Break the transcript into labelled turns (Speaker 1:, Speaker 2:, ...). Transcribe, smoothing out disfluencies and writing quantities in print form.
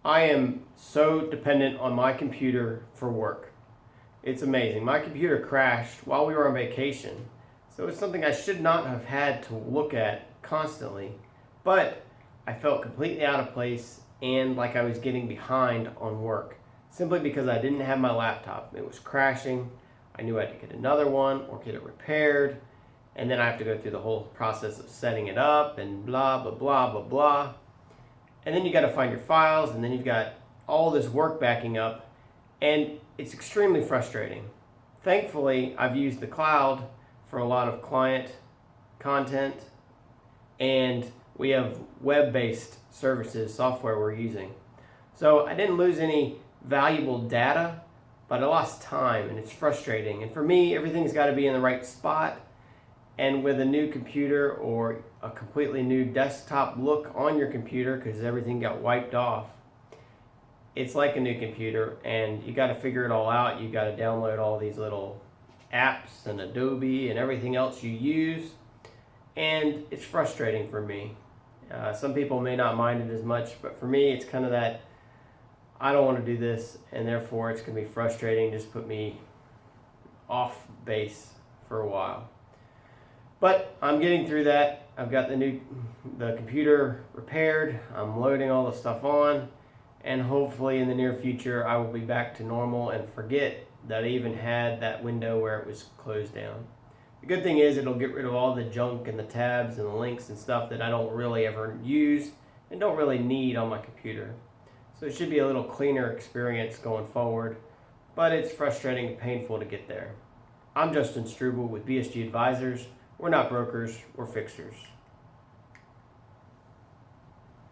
Speaker 1: I am so dependent on my computer for work. It's amazing. My computer crashed while we were on vacation, so it's something I should not have had to look at constantly. But I felt completely out of place and like I was getting behind on work simply because I didn't have my laptop. It was crashing. I knew I had to get another one or get it repaired, and then I have to go through the whole process of setting it up and blah, blah, blah, blah, blah. And then you got to find your files, and then you've got all this work backing up, and it's extremely frustrating. Thankfully, I've used the cloud for a lot of client content, and we have web-based services, software we're using. So I didn't lose any valuable data, but I lost time, and it's frustrating. And for me, everything's got to be in the right spot. And with a new computer or a completely new desktop look on your computer, because everything got wiped off, it's like a new computer, and you got to figure it all out. You got to download all these little apps and Adobe and everything else you use, and it's frustrating for me. Some people may not mind it as much, but for me, it's kind of that I don't want to do this, and therefore it's going to be frustrating. Just put me off base for a while. But I'm getting through that. I've got the computer repaired. I'm loading all the stuff on, and hopefully in the near future I will be back to normal and forget that I even had that window where it was closed down. The good thing is it'll get rid of all the junk and the tabs and the links and stuff that I don't really ever use and don't really need on my computer. So it should be a little cleaner experience going forward, but it's frustrating and painful to get there. I'm Justin Struble with BSG Advisors. We're not brokers, we're fixers.